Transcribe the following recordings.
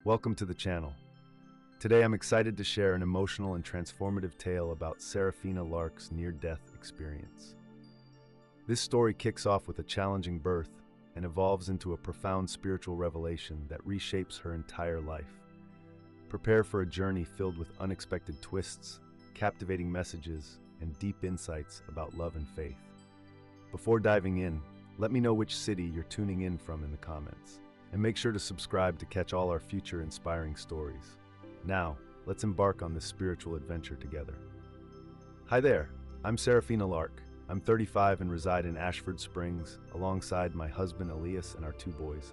Welcome to the channel. Today I'm excited to share an emotional and transformative tale about Serafina Lark's near-death experience. This story kicks off with a challenging birth and evolves into a profound spiritual revelation that reshapes her entire life. Prepare for a journey filled with unexpected twists, captivating messages, and deep insights about love and faith. Before diving in, let me know which city you're tuning in from in the comments. And make sure to subscribe to catch all our future inspiring stories. Now, let's embark on this spiritual adventure together. Hi there, I'm Serafina Lark. I'm 35 and reside in Ashford Springs alongside my husband Elias and our 2 boys.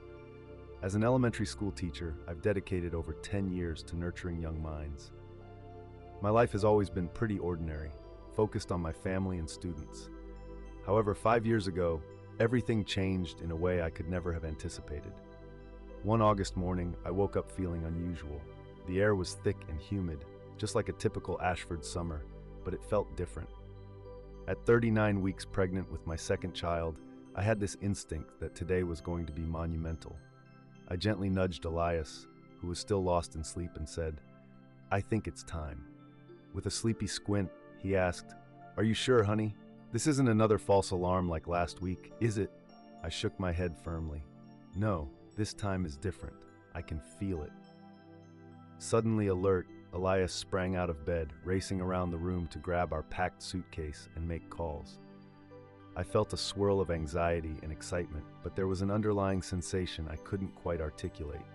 As an elementary school teacher, I've dedicated over 10 years to nurturing young minds. My life has always been pretty ordinary, focused on my family and students. However, 5 years ago, everything changed in a way I could never have anticipated. One August morning, I woke up feeling unusual. The air was thick and humid, just like a typical Ashford summer, but it felt different. At 39 weeks pregnant with my second child, I had this instinct that today was going to be monumental. I gently nudged Elias, who was still lost in sleep, and said, "I think it's time." With a sleepy squint, he asked, "Are you sure, honey? This isn't another false alarm like last week, is it?" I shook my head firmly. "No. This time is different. I can feel it." Suddenly alert, Elias sprang out of bed, racing around the room to grab our packed suitcase and make calls. I felt a swirl of anxiety and excitement, but there was an underlying sensation I couldn't quite articulate.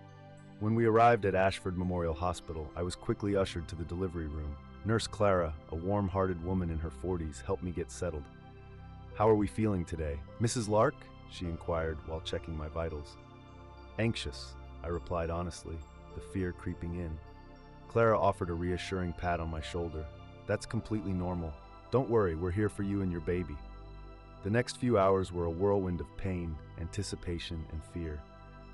When we arrived at Ashford Memorial Hospital, I was quickly ushered to the delivery room. Nurse Clara, a warm-hearted woman in her 40s, helped me get settled. "How are we feeling today, Mrs. Lark?" she inquired while checking my vitals. "Anxious," I replied honestly, the fear creeping in. Clara offered a reassuring pat on my shoulder. "That's completely normal. Don't worry, we're here for you and your baby." The next few hours were a whirlwind of pain, anticipation, and fear.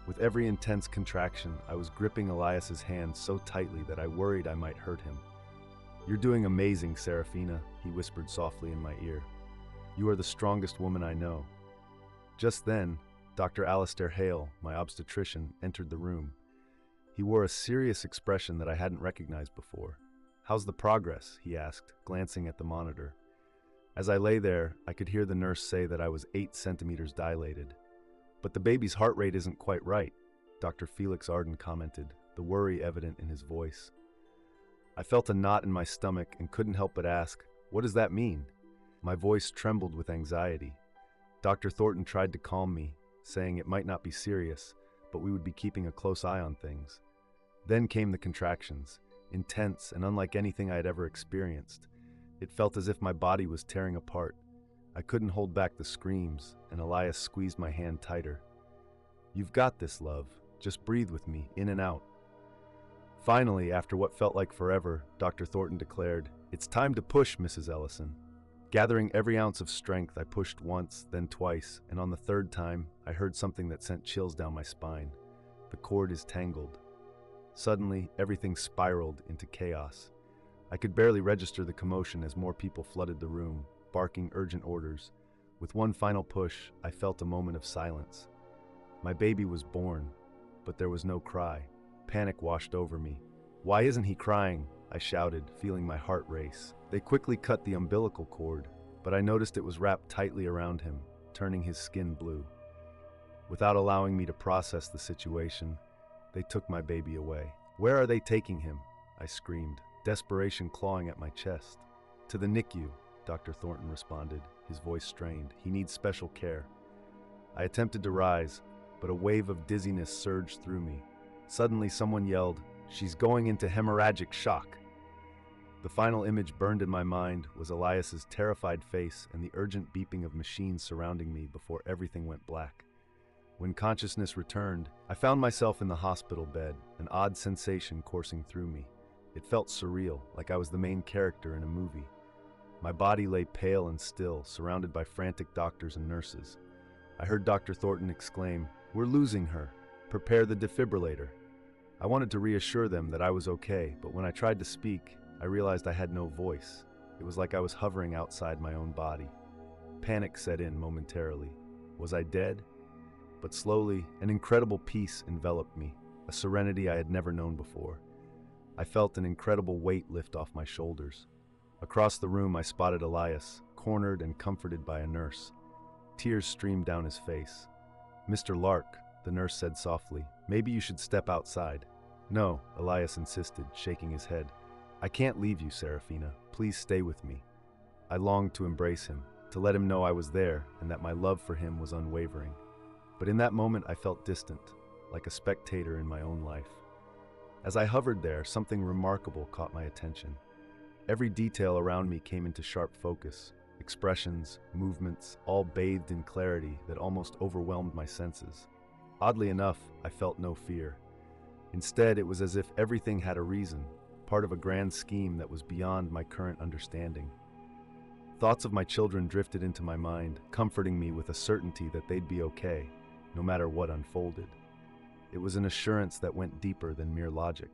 With every intense contraction, I was gripping Elias's hand so tightly that I worried I might hurt him. "You're doing amazing, Serafina," he whispered softly in my ear. "You are the strongest woman I know." Just then, Dr. Alistair Hale, my obstetrician, entered the room. He wore a serious expression that I hadn't recognized before. "How's the progress?" he asked, glancing at the monitor. As I lay there, I could hear the nurse say that I was 8 centimeters dilated. "But the baby's heart rate isn't quite right," Dr. Felix Arden commented, the worry evident in his voice. I felt a knot in my stomach and couldn't help but ask, "What does that mean?" My voice trembled with anxiety. Dr. Thornton tried to calm me, saying it might not be serious, but we would be keeping a close eye on things. Then came the contractions, intense and unlike anything I had ever experienced. It felt as if my body was tearing apart. I couldn't hold back the screams, and Elias squeezed my hand tighter. "You've got this, love. Just breathe with me, in and out." Finally, after what felt like forever, Dr. Thornton declared, "It's time to push, Mrs. Ellison." Gathering every ounce of strength, I pushed once, then twice, and on the 3rd time, I heard something that sent chills down my spine. The cord is tangled. Suddenly, everything spiraled into chaos. I could barely register the commotion as more people flooded the room, barking urgent orders. With one final push, I felt a moment of silence. My baby was born, but there was no cry. Panic washed over me. "Why isn't he crying?" I shouted, feeling my heart race. They quickly cut the umbilical cord, but I noticed it was wrapped tightly around him, turning his skin blue. Without allowing me to process the situation, they took my baby away. "Where are they taking him?" I screamed, desperation clawing at my chest. "To the NICU," Dr. Thornton responded, his voice strained. "He needs special care." I attempted to rise, but a wave of dizziness surged through me. Suddenly someone yelled, "She's going into hemorrhagic shock." The final image burned in my mind was Elias's terrified face and the urgent beeping of machines surrounding me before everything went black. When consciousness returned, I found myself in the hospital bed, an odd sensation coursing through me. It felt surreal, like I was the main character in a movie. My body lay pale and still, surrounded by frantic doctors and nurses. I heard Dr. Thornton exclaim, "We're losing her. Prepare the defibrillator." I wanted to reassure them that I was okay, but when I tried to speak, I realized I had no voice. It was like I was hovering outside my own body. Panic set in momentarily. Was I dead? But slowly, an incredible peace enveloped me. a serenity I had never known before. I felt an incredible weight lift off my shoulders. Across the room, I spotted Elias, cornered and comforted by a nurse. Tears streamed down his face. "Mr. Lark," the nurse said softly, "maybe you should step outside." "No," Elias insisted, shaking his head. "I can't leave you, Serafina. Please stay with me." I longed to embrace him, to let him know I was there and that my love for him was unwavering. But in that moment, I felt distant, like a spectator in my own life. As I hovered there, something remarkable caught my attention. Every detail around me came into sharp focus. Expressions, movements, all bathed in clarity that almost overwhelmed my senses. Oddly enough, I felt no fear. Instead, it was as if everything had a reason, part of a grand scheme that was beyond my current understanding. Thoughts of my children drifted into my mind, comforting me with a certainty that they'd be okay, no matter what unfolded. It was an assurance that went deeper than mere logic.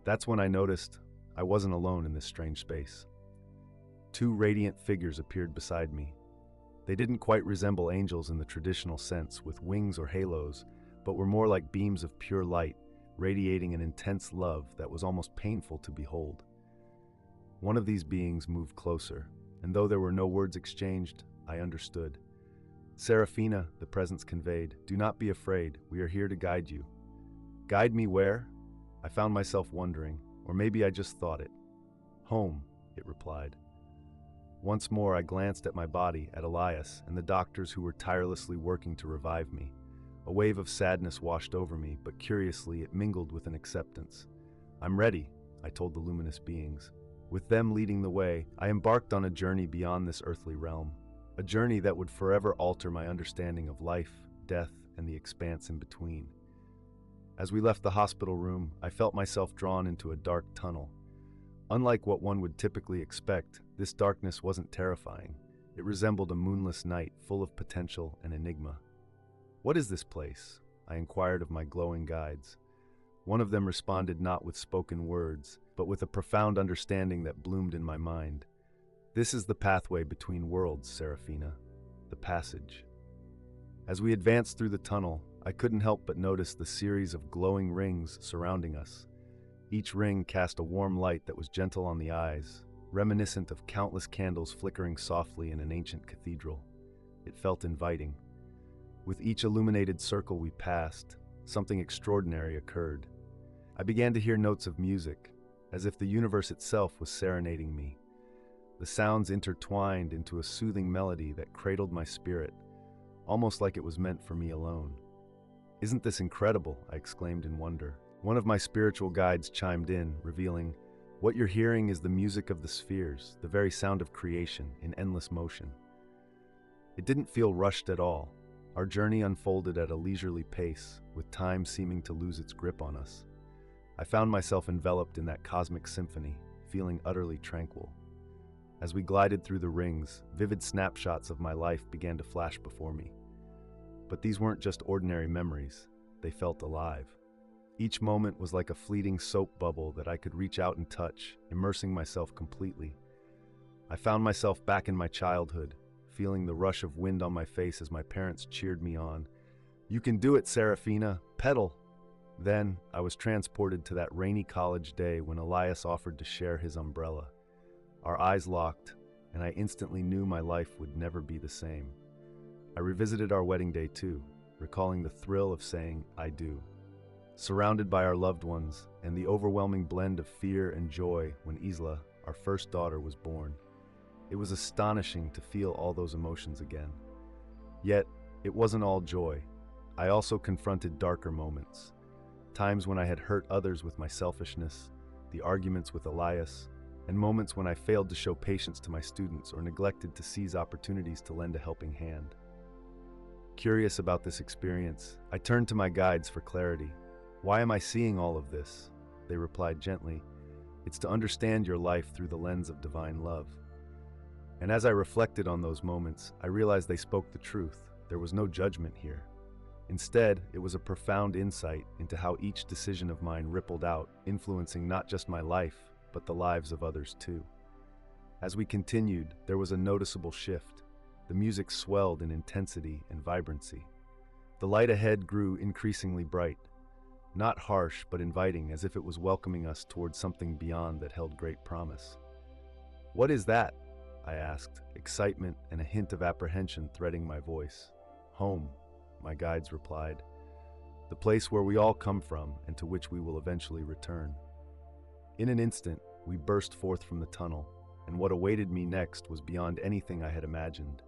That's when I noticed I wasn't alone in this strange space. Two radiant figures appeared beside me. They didn't quite resemble angels in the traditional sense, with wings or halos, but were more like beams of pure light, radiating an intense love that was almost painful to behold. One of these beings moved closer, and though there were no words exchanged, I understood. "Serafina," the presence conveyed, "do not be afraid. We are here to guide you." Guide me where? I found myself wondering, or maybe I just thought it. "Home," it replied. Once more I glanced at my body, at Elias, and the doctors who were tirelessly working to revive me. A wave of sadness washed over me, but curiously it mingled with an acceptance. "I'm ready," I told the luminous beings. With them leading the way, I embarked on a journey beyond this earthly realm, a journey that would forever alter my understanding of life, death, and the expanse in between. As we left the hospital room, I felt myself drawn into a dark tunnel. Unlike what one would typically expect, this darkness wasn't terrifying. It resembled a moonless night full of potential and enigma. "What is this place?" I inquired of my glowing guides. One of them responded not with spoken words, but with a profound understanding that bloomed in my mind. "This is the pathway between worlds, Serafina, the passage." As we advanced through the tunnel, I couldn't help but notice the series of glowing rings surrounding us. Each ring cast a warm light that was gentle on the eyes, reminiscent of countless candles flickering softly in an ancient cathedral. It felt inviting. With each illuminated circle we passed, something extraordinary occurred. I began to hear notes of music, as if the universe itself was serenading me. The sounds intertwined into a soothing melody that cradled my spirit, almost like it was meant for me alone. "Isn't this incredible?" I exclaimed in wonder. One of my spiritual guides chimed in, revealing, "What you're hearing is the music of the spheres, the very sound of creation in endless motion." It didn't feel rushed at all. Our journey unfolded at a leisurely pace, with time seeming to lose its grip on us. I found myself enveloped in that cosmic symphony, feeling utterly tranquil. As we glided through the rings, vivid snapshots of my life began to flash before me. But these weren't just ordinary memories, they felt alive. Each moment was like a fleeting soap bubble that I could reach out and touch, immersing myself completely. I found myself back in my childhood, feeling the rush of wind on my face as my parents cheered me on. "You can do it, Serafina! Pedal!" Then, I was transported to that rainy college day when Elias offered to share his umbrella. Our eyes locked, and I instantly knew my life would never be the same. I revisited our wedding day too, recalling the thrill of saying, "I do." Surrounded by our loved ones, and the overwhelming blend of fear and joy when Isla, our first daughter, was born. It was astonishing to feel all those emotions again. Yet, it wasn't all joy. I also confronted darker moments. Times when I had hurt others with my selfishness, the arguments with Elias, and moments when I failed to show patience to my students or neglected to seize opportunities to lend a helping hand. Curious about this experience, I turned to my guides for clarity. "Why am I seeing all of this?" They replied gently, "It's to understand your life through the lens of divine love." And as I reflected on those moments, I realized they spoke the truth. There was no judgment here. Instead, it was a profound insight into how each decision of mine rippled out, influencing not just my life, but the lives of others too. As we continued, there was a noticeable shift. The music swelled in intensity and vibrancy. The light ahead grew increasingly bright. not harsh but inviting, as if it was welcoming us towards something beyond that held great promise. "What is that?" I asked, excitement and a hint of apprehension threading my voice. "Home," my guides replied. "The place where we all come from and to which we will eventually return." In an instant, we burst forth from the tunnel, and what awaited me next was beyond anything I had imagined.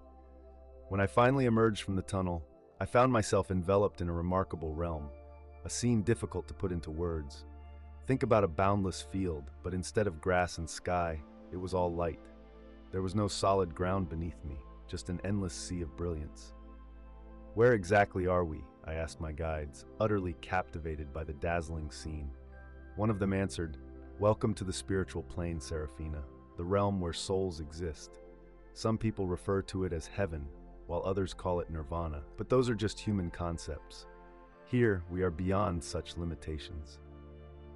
When I finally emerged from the tunnel, I found myself enveloped in a remarkable realm, a scene difficult to put into words. Think about a boundless field, but instead of grass and sky, it was all light. There was no solid ground beneath me, just an endless sea of brilliance. "Where exactly are we?" I asked my guides, utterly captivated by the dazzling scene. One of them answered, "Welcome to the spiritual plane, Serafina, the realm where souls exist. Some people refer to it as heaven, while others call it nirvana, but those are just human concepts. Here, we are beyond such limitations."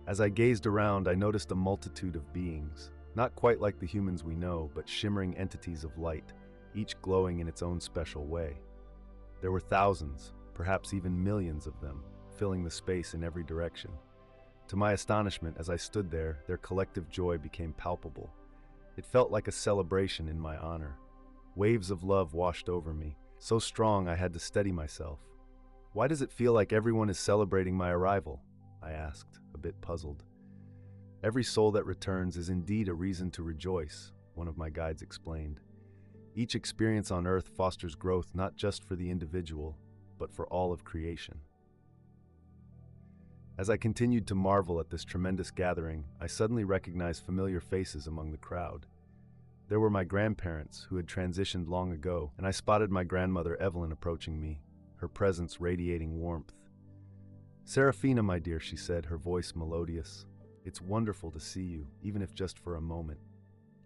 As I gazed around, I noticed a multitude of beings, not quite like the humans we know, but shimmering entities of light, each glowing in its own special way. There were thousands, perhaps even millions of them, filling the space in every direction. To my astonishment, as I stood there, their collective joy became palpable. It felt like a celebration in my honor. Waves of love washed over me, so strong I had to steady myself. "Why does it feel like everyone is celebrating my arrival?" I asked, a bit puzzled. "Every soul that returns is indeed a reason to rejoice," one of my guides explained. "Each experience on Earth fosters growth not just for the individual, but for all of creation." As I continued to marvel at this tremendous gathering, I suddenly recognized familiar faces among the crowd. There were my grandparents, who had transitioned long ago, and I spotted my grandmother Evelyn approaching me, her presence radiating warmth. "Serafina, my dear," she said, her voice melodious. "It's wonderful to see you, even if just for a moment."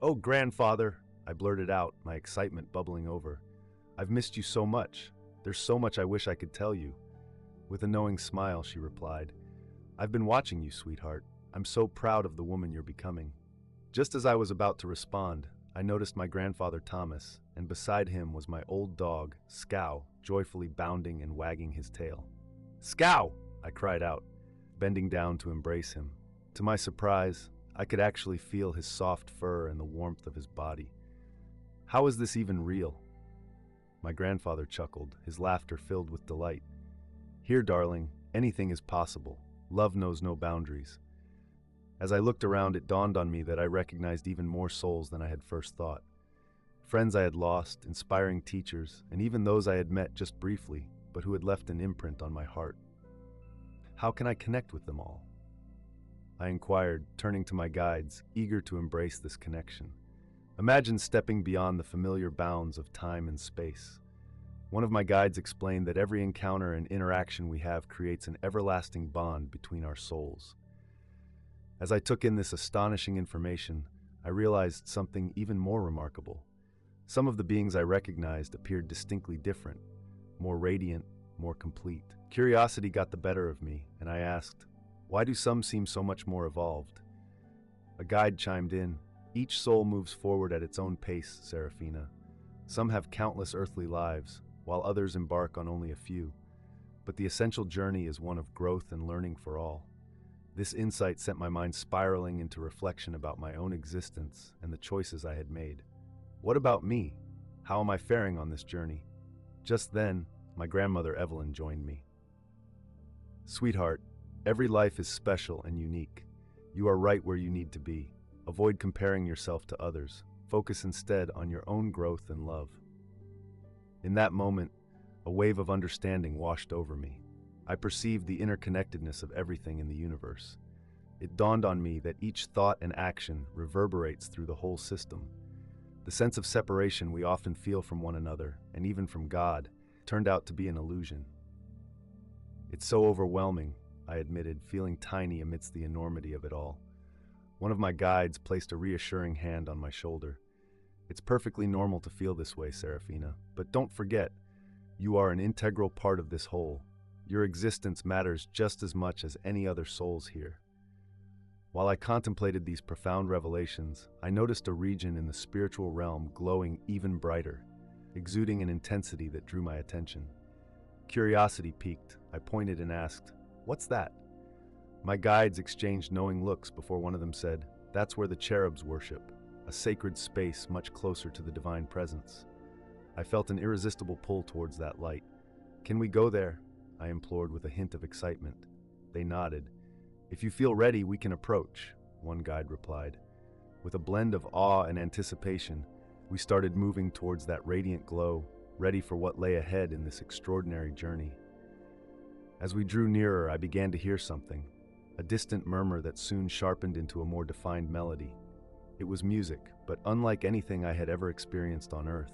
"Oh, grandfather," I blurted out, my excitement bubbling over. "I've missed you so much. There's so much I wish I could tell you." With a knowing smile, she replied, "I've been watching you, sweetheart. I'm so proud of the woman you're becoming." Just as I was about to respond, I noticed my grandfather Thomas, and beside him was my old dog, Scow, joyfully bounding and wagging his tail. "Scow!" I cried out, bending down to embrace him. To my surprise, I could actually feel his soft fur and the warmth of his body. "How is this even real?" My grandfather chuckled, his laughter filled with delight. "Here, darling, anything is possible. Love knows no boundaries." As I looked around, it dawned on me that I recognized even more souls than I had first thought. Friends I had lost, inspiring teachers, and even those I had met just briefly, but who had left an imprint on my heart. How can I connect with them all? I inquired, turning to my guides, eager to embrace this connection. Imagine stepping beyond the familiar bounds of time and space. One of my guides explained that every encounter and interaction we have creates an everlasting bond between our souls. As I took in this astonishing information, I realized something even more remarkable. Some of the beings I recognized appeared distinctly different, more radiant, more complete. Curiosity got the better of me, and I asked, "Why do some seem so much more evolved?" A guide chimed in, "Each soul moves forward at its own pace, Serafina. Some have countless earthly lives, while others embark on only a few. But the essential journey is one of growth and learning for all." This insight sent my mind spiraling into reflection about my own existence and the choices I had made. What about me? How am I faring on this journey? Just then, my grandmother Evelyn joined me. "Sweetheart, every life is special and unique. You are right where you need to be. Avoid comparing yourself to others. Focus instead on your own growth and love." In that moment, a wave of understanding washed over me. I perceived the interconnectedness of everything in the universe. It dawned on me that each thought and action reverberates through the whole system. The sense of separation we often feel from one another, and even from God, turned out to be an illusion. "It's so overwhelming," I admitted, feeling tiny amidst the enormity of it all. One of my guides placed a reassuring hand on my shoulder. "It's perfectly normal to feel this way, Serafina, but don't forget, you are an integral part of this whole. Your existence matters just as much as any other souls here." While I contemplated these profound revelations, I noticed a region in the spiritual realm glowing even brighter, exuding an intensity that drew my attention. Curiosity piqued, I pointed and asked, "What's that?" My guides exchanged knowing looks before one of them said, "That's where the cherubs worship, a sacred space much closer to the divine presence." I felt an irresistible pull towards that light. "Can we go there?" I implored with a hint of excitement. They nodded. "If you feel ready, we can approach," one guide replied. With a blend of awe and anticipation, we started moving towards that radiant glow, ready for what lay ahead in this extraordinary journey. As we drew nearer, I began to hear something, a distant murmur that soon sharpened into a more defined melody. It was music, but unlike anything I had ever experienced on Earth.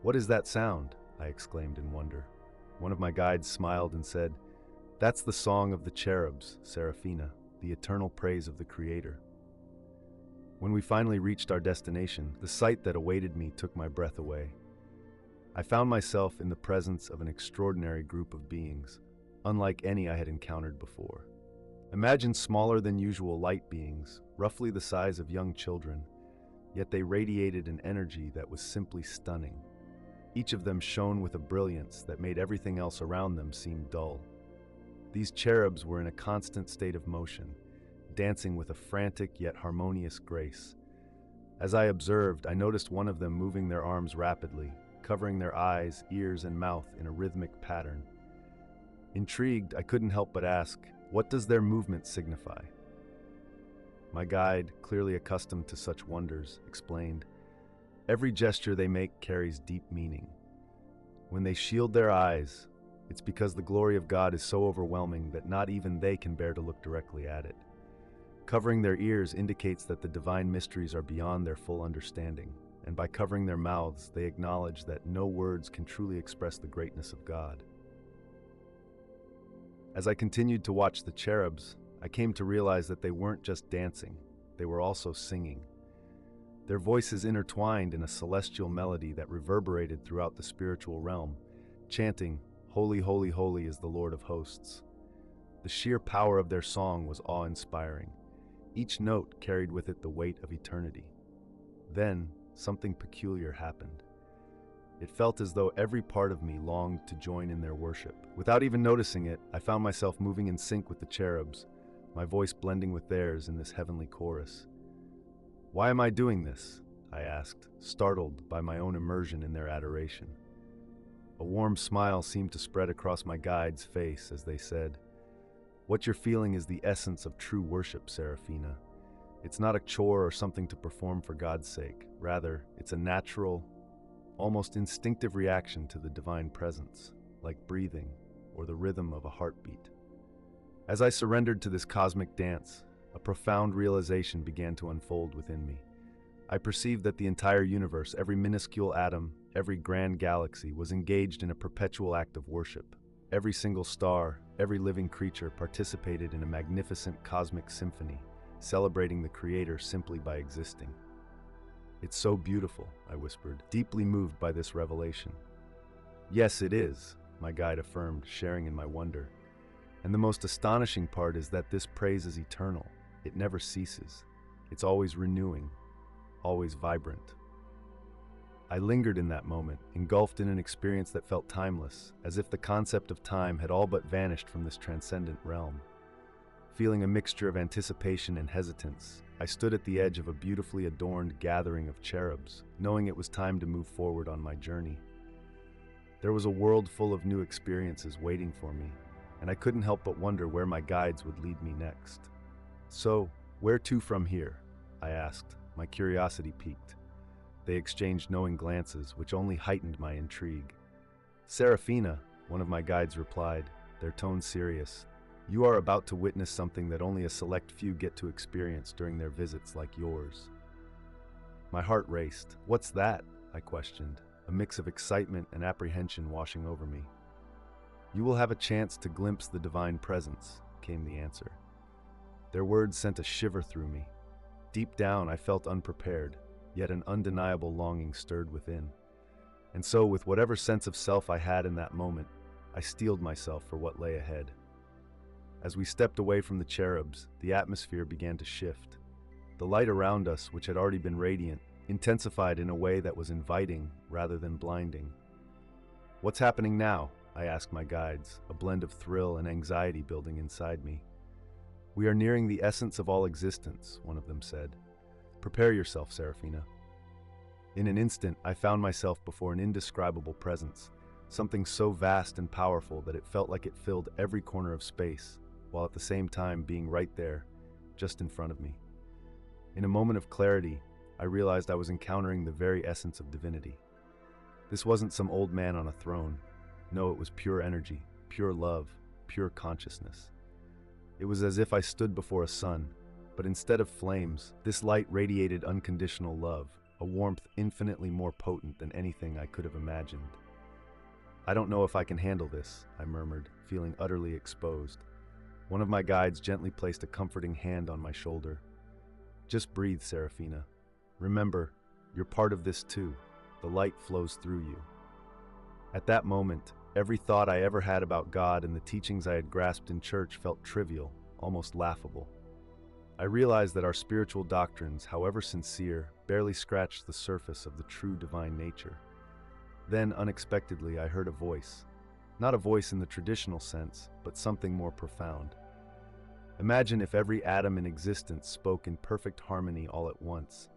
"What is that sound?" I exclaimed in wonder. One of my guides smiled and said, "That's the song of the cherubs, Seraphina, the eternal praise of the Creator." When we finally reached our destination, the sight that awaited me took my breath away. I found myself in the presence of an extraordinary group of beings, unlike any I had encountered before. Imagine smaller than usual light beings, roughly the size of young children, yet they radiated an energy that was simply stunning. Each of them shone with a brilliance that made everything else around them seem dull. These cherubs were in a constant state of motion, dancing with a frantic yet harmonious grace. As I observed, I noticed one of them moving their arms rapidly, covering their eyes, ears, and mouth in a rhythmic pattern. Intrigued, I couldn't help but ask, "What does their movement signify?" My guide, clearly accustomed to such wonders, explained, "Every gesture they make carries deep meaning. When they shield their eyes, it's because the glory of God is so overwhelming that not even they can bear to look directly at it. Covering their ears indicates that the divine mysteries are beyond their full understanding, and by covering their mouths, they acknowledge that no words can truly express the greatness of God." As I continued to watch the cherubs, I came to realize that they weren't just dancing, they were also singing. Their voices intertwined in a celestial melody that reverberated throughout the spiritual realm, chanting, "Holy, holy, holy is the Lord of hosts." The sheer power of their song was awe-inspiring. Each note carried with it the weight of eternity. Then, something peculiar happened. It felt as though every part of me longed to join in their worship. Without even noticing it, I found myself moving in sync with the cherubs, my voice blending with theirs in this heavenly chorus. "Why am I doing this?" I asked, startled by my own immersion in their adoration. A warm smile seemed to spread across my guide's face as they said, "What you're feeling is the essence of true worship, Seraphina. It's not a chore or something to perform for God's sake. Rather, it's a natural, almost instinctive reaction to the divine presence, like breathing or the rhythm of a heartbeat." As I surrendered to this cosmic dance, a profound realization began to unfold within me. I perceived that the entire universe, every minuscule atom, every grand galaxy, was engaged in a perpetual act of worship. Every single star, every living creature participated in a magnificent cosmic symphony, celebrating the Creator simply by existing. "It's so beautiful," I whispered, deeply moved by this revelation. "Yes, it is," my guide affirmed, sharing in my wonder. "And the most astonishing part is that this praise is eternal. It never ceases. It's always renewing, always vibrant." I lingered in that moment, engulfed in an experience that felt timeless, as if the concept of time had all but vanished from this transcendent realm. Feeling a mixture of anticipation and hesitance, I stood at the edge of a beautifully adorned gathering of cherubs, knowing it was time to move forward on my journey. There was a world full of new experiences waiting for me, and I couldn't help but wonder where my guides would lead me next. "So, where to from here?" I asked, my curiosity piqued. They exchanged knowing glances, which only heightened my intrigue. "Seraphina," one of my guides replied, their tone serious, "you are about to witness something that only a select few get to experience during their visits like yours." My heart raced. "What's that?" I questioned, a mix of excitement and apprehension washing over me. "You will have a chance to glimpse the divine presence," came the answer. Their words sent a shiver through me. Deep down, I felt unprepared, yet an undeniable longing stirred within. And so, with whatever sense of self I had in that moment, I steeled myself for what lay ahead. As we stepped away from the cherubs, the atmosphere began to shift. The light around us, which had already been radiant, intensified in a way that was inviting rather than blinding. "What's happening now?" I asked my guides, a blend of thrill and anxiety building inside me. "We are nearing the essence of all existence," one of them said. "Prepare yourself, Serafina." In an instant, I found myself before an indescribable presence, something so vast and powerful that it felt like it filled every corner of space, while at the same time being right there, just in front of me. In a moment of clarity, I realized I was encountering the very essence of divinity. This wasn't some old man on a throne. No, it was pure energy, pure love, pure consciousness. It was as if I stood before a sun, but instead of flames, this light radiated unconditional love, a warmth infinitely more potent than anything I could have imagined. "I don't know if I can handle this," I murmured, feeling utterly exposed. One of my guides gently placed a comforting hand on my shoulder. "Just breathe, Serafina. Remember, you're part of this too. The light flows through you." At that moment, every thought I ever had about God and the teachings I had grasped in church felt trivial, almost laughable. I realized that our spiritual doctrines, however sincere, barely scratched the surface of the true divine nature. Then, unexpectedly, I heard a voice. Not a voice in the traditional sense, but something more profound. Imagine if every atom in existence spoke in perfect harmony all at once.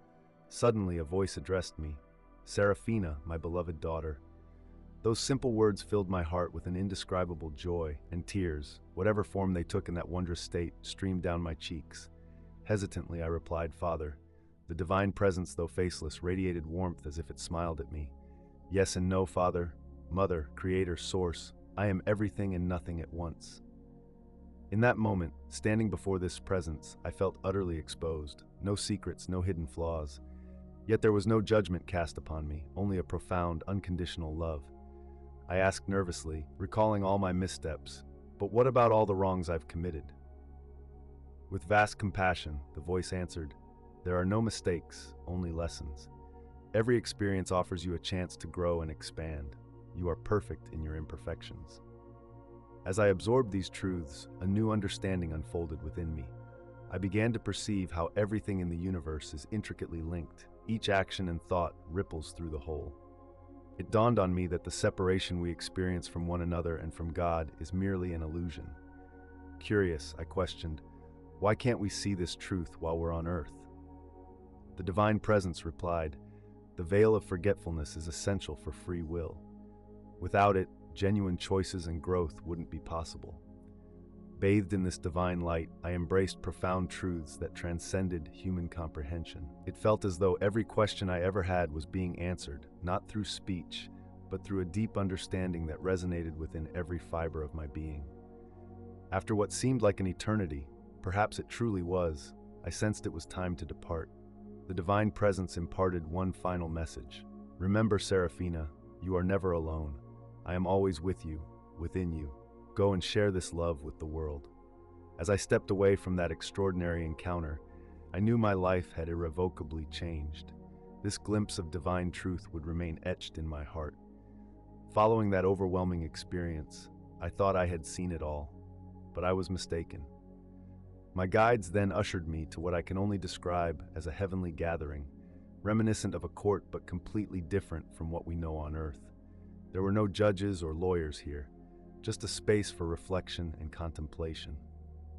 Suddenly, a voice addressed me. "Serafina, my beloved daughter." Those simple words filled my heart with an indescribable joy, and tears, whatever form they took in that wondrous state, streamed down my cheeks. Hesitantly, I replied, "Father." The divine presence, though faceless, radiated warmth as if it smiled at me. "Yes and no, Father, Mother, Creator, Source. I am everything and nothing at once." In that moment, standing before this presence, I felt utterly exposed. No secrets, no hidden flaws. Yet there was no judgment cast upon me, only a profound, unconditional love. I asked nervously, recalling all my missteps, "But what about all the wrongs I've committed?" With vast compassion, the voice answered, "There are no mistakes, only lessons. Every experience offers you a chance to grow and expand. You are perfect in your imperfections." As I absorbed these truths, a new understanding unfolded within me. I began to perceive how everything in the universe is intricately linked. Each action and thought ripples through the whole. It dawned on me that the separation we experience from one another and from God is merely an illusion. Curious, I questioned, "Why can't we see this truth while we're on earth?" The divine presence replied, "The veil of forgetfulness is essential for free will. Without it, genuine choices and growth wouldn't be possible." Bathed in this divine light, I embraced profound truths that transcended human comprehension. It felt as though every question I ever had was being answered, not through speech, but through a deep understanding that resonated within every fiber of my being. After what seemed like an eternity, perhaps it truly was, I sensed it was time to depart. The divine presence imparted one final message. "Remember, Serafina, you are never alone. I am always with you, within you. Go and share this love with the world." As I stepped away from that extraordinary encounter, I knew my life had irrevocably changed. This glimpse of divine truth would remain etched in my heart. Following that overwhelming experience, I thought I had seen it all, but I was mistaken. My guides then ushered me to what I can only describe as a heavenly gathering, reminiscent of a court but completely different from what we know on earth. There were no judges or lawyers here, just a space for reflection and contemplation.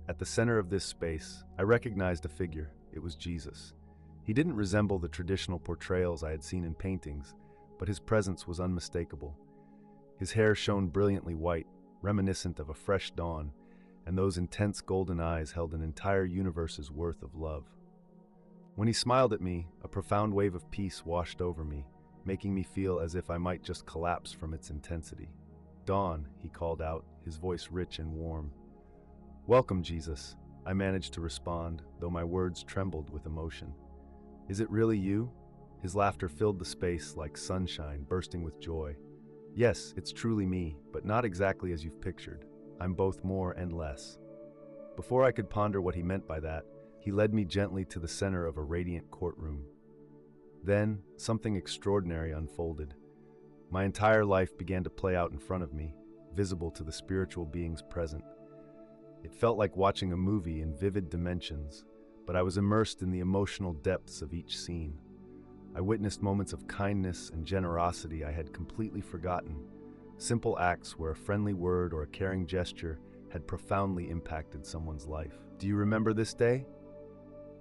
At the center of this space, I recognized a figure. It was Jesus. He didn't resemble the traditional portrayals I had seen in paintings, but his presence was unmistakable. His hair shone brilliantly white, reminiscent of a fresh dawn, and those intense golden eyes held an entire universe's worth of love. When he smiled at me, a profound wave of peace washed over me, making me feel as if I might just collapse from its intensity. "Dawn," he called out, his voice rich and warm. "Welcome, Jesus," I managed to respond, though my words trembled with emotion. "Is it really you?" His laughter filled the space like sunshine bursting with joy. "Yes, it's truly me, but not exactly as you've pictured. I'm both more and less." Before I could ponder what he meant by that, he led me gently to the center of a radiant courtroom. Then, something extraordinary unfolded. My entire life began to play out in front of me, visible to the spiritual beings present. It felt like watching a movie in vivid dimensions, but I was immersed in the emotional depths of each scene. I witnessed moments of kindness and generosity I had completely forgotten, simple acts where a friendly word or a caring gesture had profoundly impacted someone's life. Do you remember this day?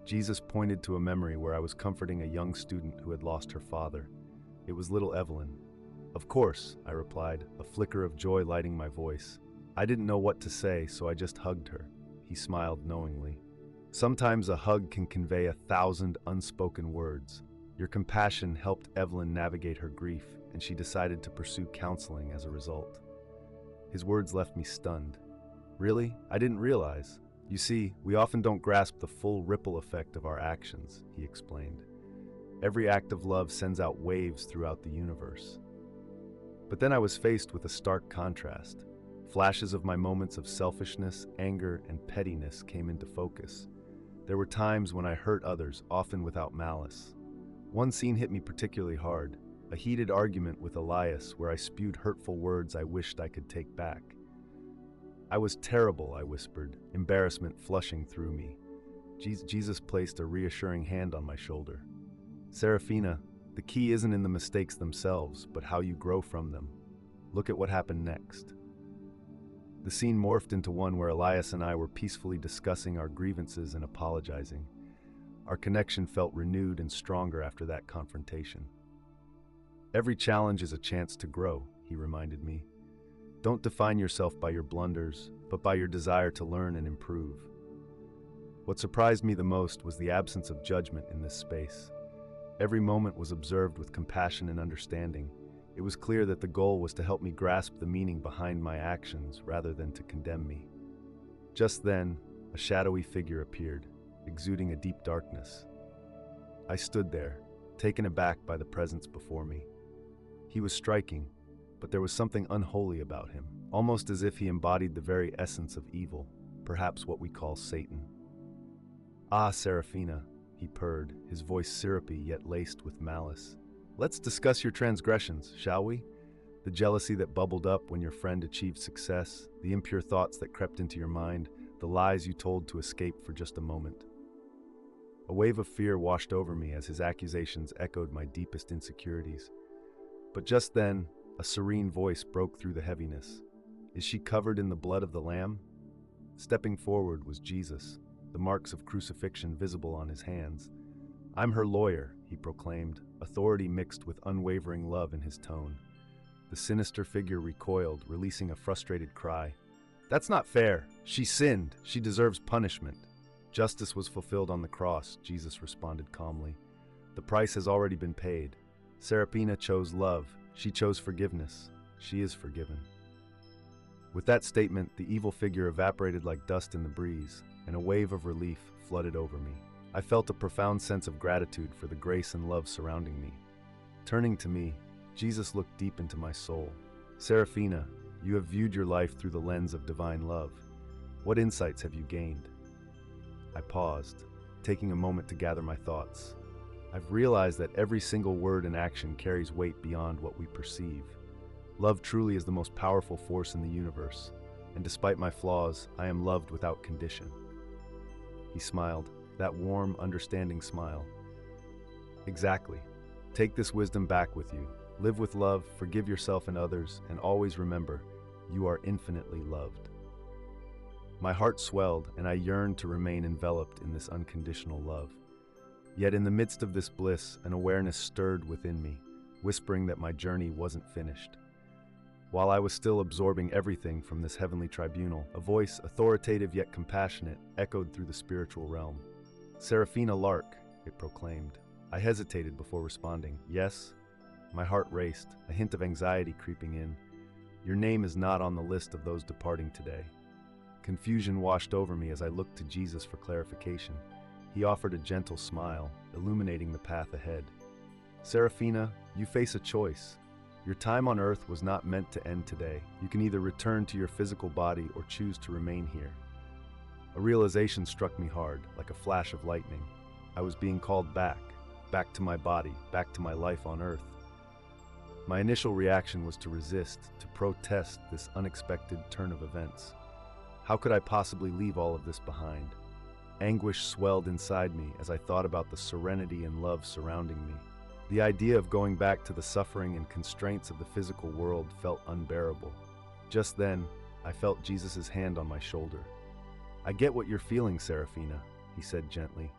Jesus pointed to a memory where I was comforting a young student who had lost her father. It was little Evelyn. Of course, I replied, a flicker of joy lighting my voice. I didn't know what to say, so I just hugged her. He smiled knowingly. Sometimes a hug can convey 1,000 unspoken words. Your compassion helped Evelyn navigate her grief, and she decided to pursue counseling as a result. His words left me stunned. Really? I didn't realize. You see, we often don't grasp the full ripple effect of our actions, he explained. Every act of love sends out waves throughout the universe. But then I was faced with a stark contrast. Flashes of my moments of selfishness, anger, and pettiness came into focus. There were times when I hurt others, often without malice. One scene hit me particularly hard, a heated argument with Elias where I spewed hurtful words I wished I could take back. I was terrible, I whispered, embarrassment flushing through me. Jesus placed a reassuring hand on my shoulder. Serafina, the key isn't in the mistakes themselves, but how you grow from them. Look at what happened next. The scene morphed into one where Elias and I were peacefully discussing our grievances and apologizing. Our connection felt renewed and stronger after that confrontation. Every challenge is a chance to grow, he reminded me. Don't define yourself by your blunders, but by your desire to learn and improve. What surprised me the most was the absence of judgment in this space. Every moment was observed with compassion and understanding. It was clear that the goal was to help me grasp the meaning behind my actions rather than to condemn me. Just then, a shadowy figure appeared, exuding a deep darkness. I stood there, taken aback by the presence before me. He was striking, but there was something unholy about him, almost as if he embodied the very essence of evil, perhaps what we call Satan. Ah, Serafina, he purred, his voice syrupy yet laced with malice. Let's discuss your transgressions, shall we? The jealousy that bubbled up when your friend achieved success, the impure thoughts that crept into your mind, the lies you told to escape for just a moment. A wave of fear washed over me as his accusations echoed my deepest insecurities. But just then, a serene voice broke through the heaviness. Is she covered in the blood of the Lamb? Stepping forward was Jesus, the marks of crucifixion visible on his hands. I'm her lawyer, he proclaimed, authority mixed with unwavering love in his tone. The sinister figure recoiled, releasing a frustrated cry. That's not fair. She sinned. She deserves punishment. Justice was fulfilled on the cross, Jesus responded calmly. The price has already been paid. Serafina chose love. She chose forgiveness. She is forgiven. With that statement, the evil figure evaporated like dust in the breeze, and a wave of relief flooded over me. I felt a profound sense of gratitude for the grace and love surrounding me. Turning to me, Jesus looked deep into my soul. Serafina, you have viewed your life through the lens of divine love. What insights have you gained? I paused, taking a moment to gather my thoughts. I've realized that every single word and action carries weight beyond what we perceive. Love truly is the most powerful force in the universe, and despite my flaws, I am loved without condition. He smiled, that warm, understanding smile. Exactly. Take this wisdom back with you. Live with love, forgive yourself and others, and always remember, you are infinitely loved. My heart swelled, and I yearned to remain enveloped in this unconditional love. Yet in the midst of this bliss, an awareness stirred within me, whispering that my journey wasn't finished. While I was still absorbing everything from this heavenly tribunal, a voice, authoritative yet compassionate, echoed through the spiritual realm. Serafina Lark, it proclaimed. I hesitated before responding. Yes? My heart raced, a hint of anxiety creeping in. Your name is not on the list of those departing today. Confusion washed over me as I looked to Jesus for clarification. He offered a gentle smile, illuminating the path ahead. Serafina, you face a choice. Your time on earth was not meant to end today. You can either return to your physical body or choose to remain here. A realization struck me hard, like a flash of lightning. I was being called back to my body, back to my life on earth. My initial reaction was to resist, to protest this unexpected turn of events. How could I possibly leave all of this behind? Anguish swelled inside me as I thought about the serenity and love surrounding me. The idea of going back to the suffering and constraints of the physical world felt unbearable. Just then, I felt Jesus' hand on my shoulder. "I get what you're feeling, Serafina," he said gently.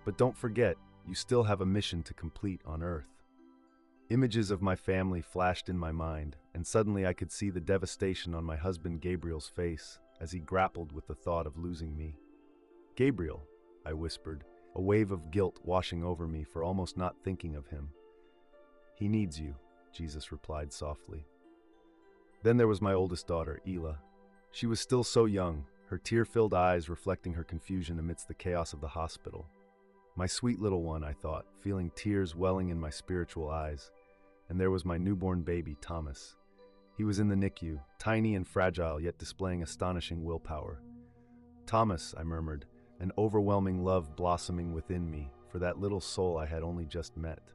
"But don't forget, you still have a mission to complete on Earth." Images of my family flashed in my mind, and suddenly I could see the devastation on my husband Gabriel's face as he grappled with the thought of losing me. "Gabriel," I whispered, a wave of guilt washing over me for almost not thinking of him. "He needs you," Jesus replied softly. Then there was my oldest daughter, Ela. She was still so young, her tear-filled eyes reflecting her confusion amidst the chaos of the hospital. My sweet little one, I thought, feeling tears welling in my spiritual eyes. And there was my newborn baby, Thomas. He was in the NICU, tiny and fragile, yet displaying astonishing willpower. "Thomas," I murmured, an overwhelming love blossoming within me for that little soul I had only just met.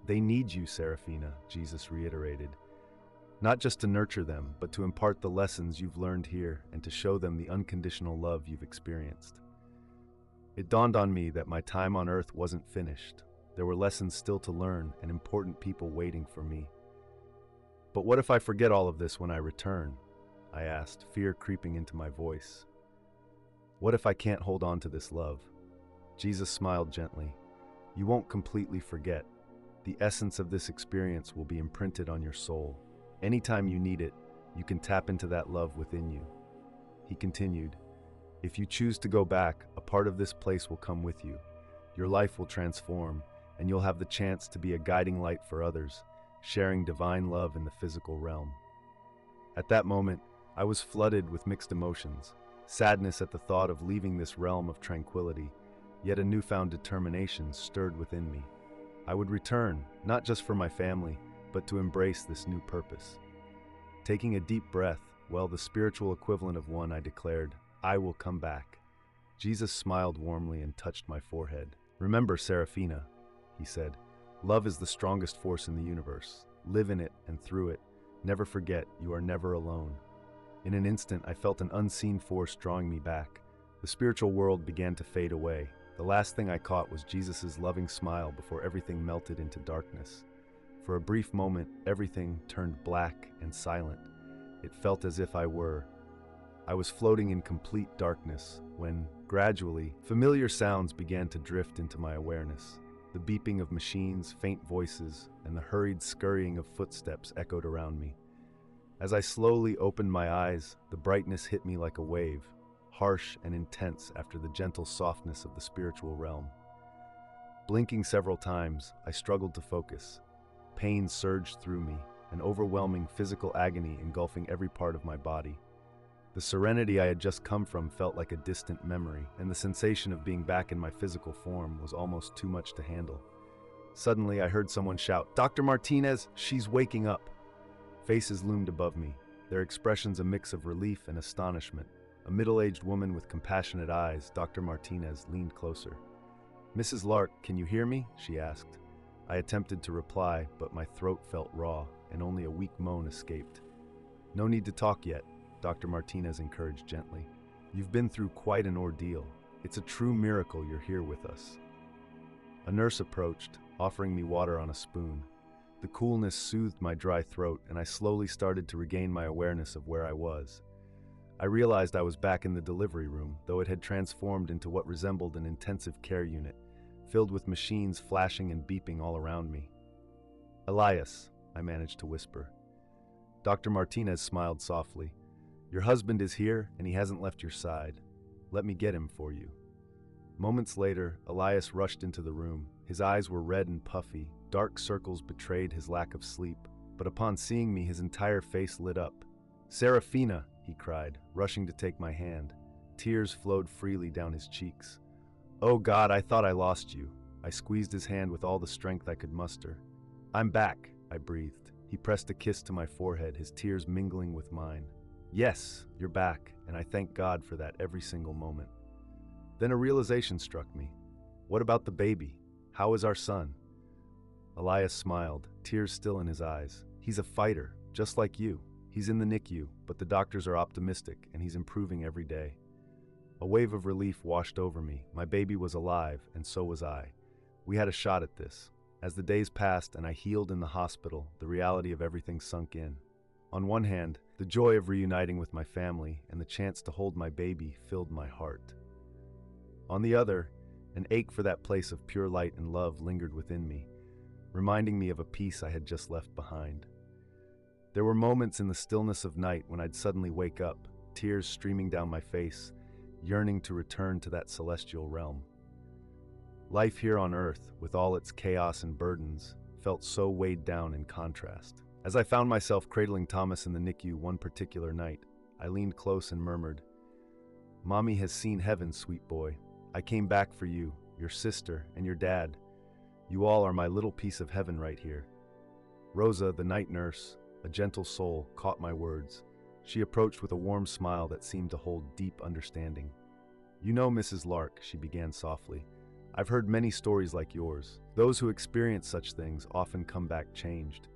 "They need you, Serafina," Jesus reiterated. "Not just to nurture them, but to impart the lessons you've learned here and to show them the unconditional love you've experienced." It dawned on me that my time on Earth wasn't finished. There were lessons still to learn and important people waiting for me. "But what if I forget all of this when I return?" I asked, fear creeping into my voice. "What if I can't hold on to this love?" Jesus smiled gently. "You won't completely forget. The essence of this experience will be imprinted on your soul. Anytime you need it, you can tap into that love within you." He continued, "If you choose to go back, a part of this place will come with you. Your life will transform, and you'll have the chance to be a guiding light for others, sharing divine love in the physical realm." At that moment, I was flooded with mixed emotions, sadness at the thought of leaving this realm of tranquility, yet a newfound determination stirred within me. I would return, not just for my family, but to embrace this new purpose. Taking a deep breath, the spiritual equivalent of one, I declared, "I will come back." Jesus smiled warmly and touched my forehead. "Remember, Serafina," he said, "love is the strongest force in the universe. Live in it and through it. Never forget, you are never alone." In an instant, I felt an unseen force drawing me back. The spiritual world began to fade away. The last thing I caught was Jesus' loving smile before everything melted into darkness. For a brief moment, everything turned black and silent. It felt as if I was floating in complete darkness when, gradually, familiar sounds began to drift into my awareness. The beeping of machines, faint voices, and the hurried scurrying of footsteps echoed around me. As I slowly opened my eyes, the brightness hit me like a wave, harsh and intense after the gentle softness of the spiritual realm. Blinking several times, I struggled to focus. Pain surged through me, an overwhelming physical agony engulfing every part of my body. The serenity I had just come from felt like a distant memory, and the sensation of being back in my physical form was almost too much to handle. Suddenly, I heard someone shout, "Dr. Martinez, she's waking up!" Faces loomed above me, their expressions a mix of relief and astonishment. A middle-aged woman with compassionate eyes, Dr. Martinez, leaned closer. "Mrs. Lark, can you hear me?" she asked. I attempted to reply, but my throat felt raw, and only a weak moan escaped. "No need to talk yet," Dr. Martinez encouraged gently. "You've been through quite an ordeal. It's a true miracle you're here with us." A nurse approached, offering me water on a spoon. The coolness soothed my dry throat, and I slowly started to regain my awareness of where I was. I realized I was back in the delivery room, though it had transformed into what resembled an intensive care unit, filled with machines flashing and beeping all around me. "Elias," I managed to whisper. Dr. Martinez smiled softly. "Your husband is here, and he hasn't left your side. Let me get him for you." Moments later, Elias rushed into the room. His eyes were red and puffy. Dark circles betrayed his lack of sleep, but upon seeing me, his entire face lit up. "Serafina!" he cried, rushing to take my hand. Tears flowed freely down his cheeks. "Oh God, I thought I lost you." I squeezed his hand with all the strength I could muster. "I'm back," I breathed. He pressed a kiss to my forehead, his tears mingling with mine. "Yes, you're back, and I thank God for that every single moment." Then a realization struck me. What about the baby? How is our son? Elias smiled, tears still in his eyes. "He's a fighter, just like you. He's in the NICU, but the doctors are optimistic, and he's improving every day." A wave of relief washed over me. My baby was alive, and so was I. We had a shot at this. As the days passed and I healed in the hospital, the reality of everything sunk in. On one hand, the joy of reuniting with my family and the chance to hold my baby filled my heart. On the other, an ache for that place of pure light and love lingered within me, reminding me of a peace I had just left behind. There were moments in the stillness of night when I'd suddenly wake up, tears streaming down my face, yearning to return to that celestial realm. Life here on Earth, with all its chaos and burdens, felt so weighed down in contrast. As I found myself cradling Thomas in the NICU one particular night, I leaned close and murmured, "Mommy has seen heaven, sweet boy. I came back for you, your sister, and your dad. You all are my little piece of heaven right here." Rosa, the night nurse, a gentle soul, caught my words. She approached with a warm smile that seemed to hold deep understanding. "You know, Mrs. Lark," she began softly, "I've heard many stories like yours. Those who experience such things often come back changed."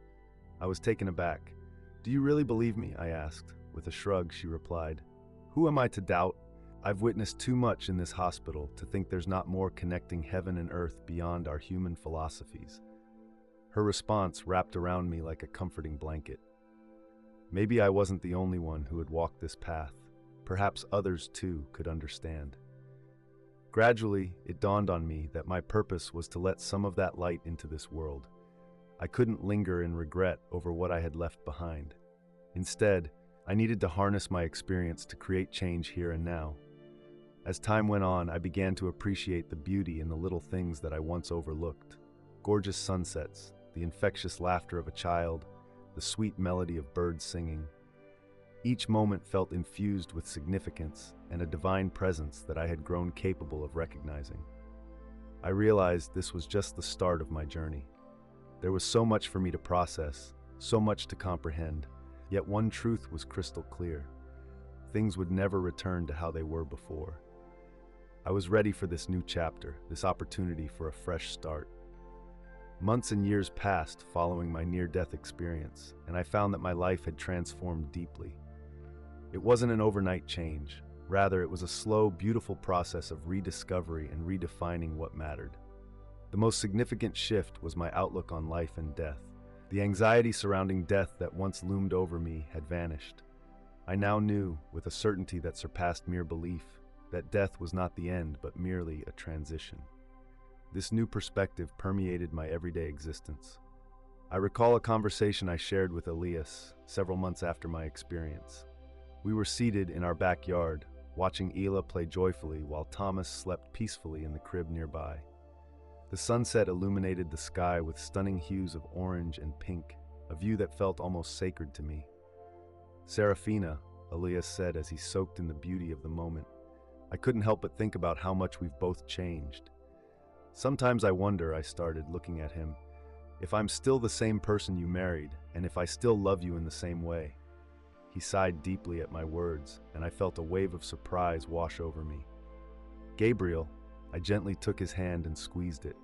I was taken aback. "Do you really believe me?" I asked. With a shrug, she replied, "Who am I to doubt? I've witnessed too much in this hospital to think there's not more connecting heaven and earth beyond our human philosophies." Her response wrapped around me like a comforting blanket. Maybe I wasn't the only one who had walked this path. Perhaps others, too, could understand. Gradually, it dawned on me that my purpose was to let some of that light into this world. I couldn't linger in regret over what I had left behind. Instead, I needed to harness my experience to create change here and now. As time went on, I began to appreciate the beauty in the little things that I once overlooked. Gorgeous sunsets, the infectious laughter of a child, the sweet melody of birds singing. Each moment felt infused with significance and a divine presence that I had grown capable of recognizing. I realized this was just the start of my journey. There was so much for me to process, so much to comprehend, yet one truth was crystal clear. Things would never return to how they were before. I was ready for this new chapter, this opportunity for a fresh start. Months and years passed following my near-death experience, and I found that my life had transformed deeply. It wasn't an overnight change. Rather, it was a slow, beautiful process of rediscovery and redefining what mattered. The most significant shift was my outlook on life and death. The anxiety surrounding death that once loomed over me had vanished. I now knew, with a certainty that surpassed mere belief, that death was not the end but merely a transition. This new perspective permeated my everyday existence. I recall a conversation I shared with Elias several months after my experience. We were seated in our backyard, watching Ela play joyfully while Thomas slept peacefully in the crib nearby. The sunset illuminated the sky with stunning hues of orange and pink, a view that felt almost sacred to me. "Serafina," Elias said as he soaked in the beauty of the moment. I couldn't help but think about how much we've both changed. "Sometimes I wonder," I started, looking at him, "if I'm still the same person you married, and if I still love you in the same way." He sighed deeply at my words, and I felt a wave of surprise wash over me. "Gabriel," I gently took his hand and squeezed it.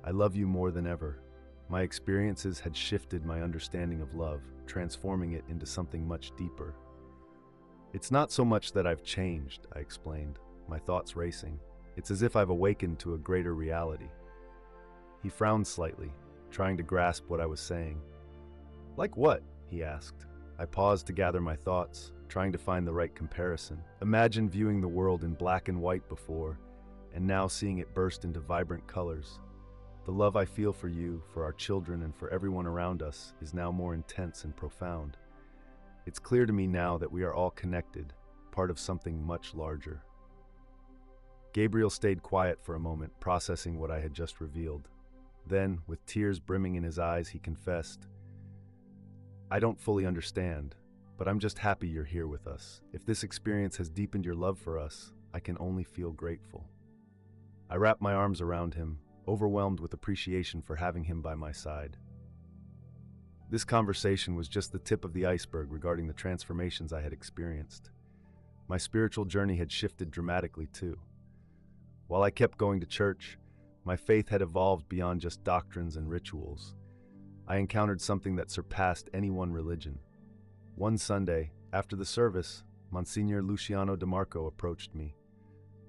"I love you more than ever." My experiences had shifted my understanding of love, transforming it into something much deeper. "It's not so much that I've changed," I explained, my thoughts racing. "It's as if I've awakened to a greater reality." He frowned slightly, trying to grasp what I was saying. "Like what?" he asked. I paused to gather my thoughts, trying to find the right comparison. Imagine viewing the world in black and white before, and now seeing it burst into vibrant colors. The love I feel for you, for our children, and for everyone around us is now more intense and profound. It's clear to me now that we are all connected, part of something much larger. Gabriel stayed quiet for a moment, processing what I had just revealed. Then, with tears brimming in his eyes, he confessed, "I don't fully understand, but I'm just happy you're here with us. If this experience has deepened your love for us, I can only feel grateful." I wrapped my arms around him, overwhelmed with appreciation for having him by my side. This conversation was just the tip of the iceberg regarding the transformations I had experienced. My spiritual journey had shifted dramatically too. While I kept going to church, my faith had evolved beyond just doctrines and rituals. I encountered something that surpassed any one religion. One Sunday, after the service, Monsignor Luciano DeMarco approached me.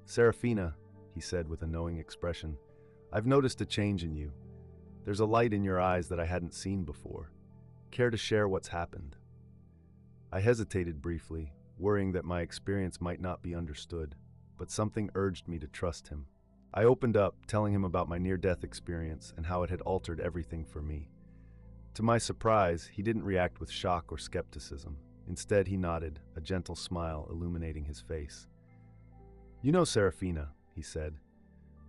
"Serafina," he said with a knowing expression, "I've noticed a change in you. There's a light in your eyes that I hadn't seen before. Care to share what's happened?" I hesitated briefly, worrying that my experience might not be understood, but something urged me to trust him. I opened up, telling him about my near-death experience and how it had altered everything for me. To my surprise, he didn't react with shock or skepticism. Instead, he nodded, a gentle smile illuminating his face. "You know, Serafina," he said,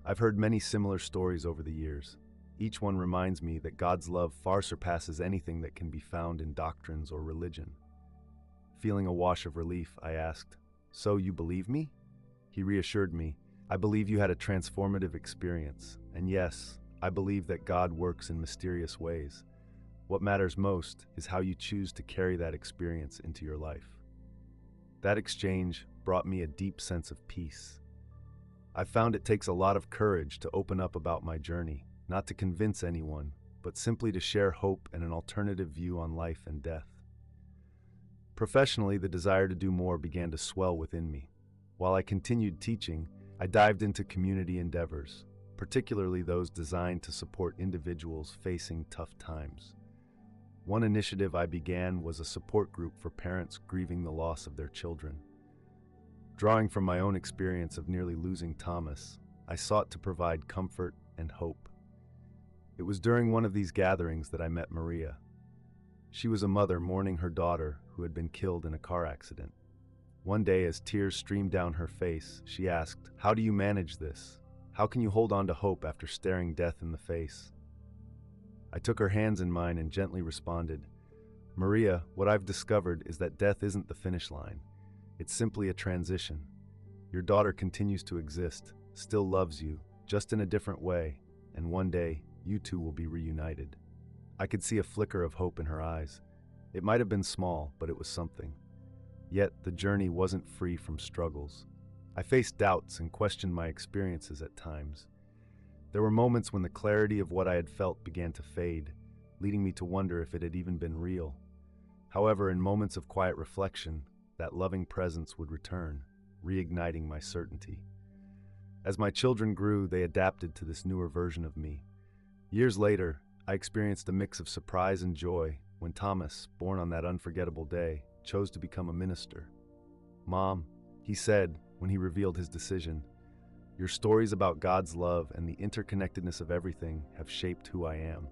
"I've heard many similar stories over the years. Each one reminds me that God's love far surpasses anything that can be found in doctrines or religion." Feeling a wash of relief, I asked, "So you believe me?" He reassured me, "I believe you had a transformative experience, and yes, I believe that God works in mysterious ways. What matters most is how you choose to carry that experience into your life." That exchange brought me a deep sense of peace. I found it takes a lot of courage to open up about my journey, not to convince anyone, but simply to share hope and an alternative view on life and death. Professionally, the desire to do more began to swell within me. While I continued teaching, I dived into community endeavors, particularly those designed to support individuals facing tough times. One initiative I began was a support group for parents grieving the loss of their children. Drawing from my own experience of nearly losing Thomas, I sought to provide comfort and hope. It was during one of these gatherings that I met Maria. She was a mother mourning her daughter who had been killed in a car accident. One day, as tears streamed down her face, she asked, "How do you manage this? How can you hold on to hope after staring death in the face?" I took her hands in mine and gently responded, "Maria, what I've discovered is that death isn't the finish line. It's simply a transition. Your daughter continues to exist, still loves you, just in a different way, and one day, you two will be reunited." I could see a flicker of hope in her eyes. It might have been small, but it was something. Yet, the journey wasn't free from struggles. I faced doubts and questioned my experiences at times. There were moments when the clarity of what I had felt began to fade, leading me to wonder if it had even been real. However, in moments of quiet reflection, that loving presence would return, reigniting my certainty. As my children grew, they adapted to this newer version of me. Years later, I experienced a mix of surprise and joy when Thomas, born on that unforgettable day, chose to become a minister. "Mom," he said when he revealed his decision, "your stories about God's love and the interconnectedness of everything have shaped who I am.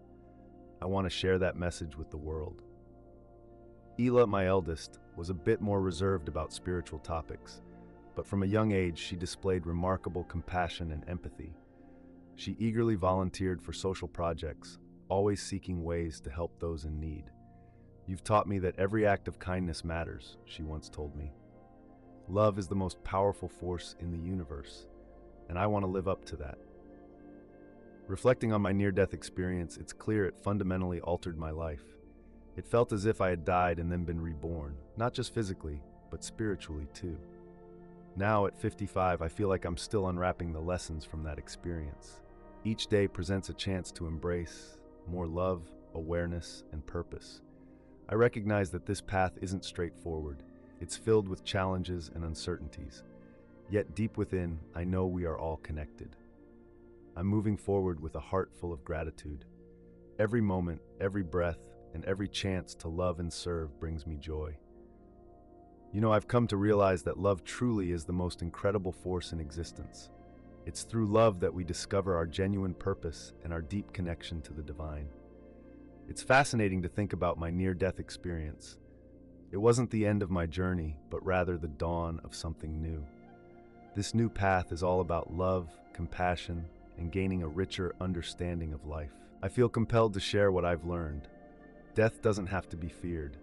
I want to share that message with the world." Ela, my eldest, was a bit more reserved about spiritual topics, but from a young age she displayed remarkable compassion and empathy. She eagerly volunteered for social projects, always seeking ways to help those in need. "You've taught me that every act of kindness matters," she once told me. "Love is the most powerful force in the universe, and I want to live up to that." Reflecting on my near-death experience, it's clear it fundamentally altered my life. It felt as if I had died and then been reborn, not just physically, but spiritually too. Now, at 55, I feel like I'm still unwrapping the lessons from that experience. Each day presents a chance to embrace more love, awareness, and purpose. I recognize that this path isn't straightforward. It's filled with challenges and uncertainties. Yet deep within, I know we are all connected. I'm moving forward with a heart full of gratitude. Every moment, every breath, and every chance to love and serve brings me joy. You know, I've come to realize that love truly is the most incredible force in existence. It's through love that we discover our genuine purpose and our deep connection to the divine. It's fascinating to think about my near-death experience. It wasn't the end of my journey, but rather the dawn of something new. This new path is all about love, compassion, and gaining a richer understanding of life. I feel compelled to share what I've learned. Death doesn't have to be feared.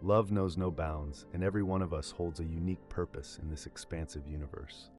Love knows no bounds, and every one of us holds a unique purpose in this expansive universe.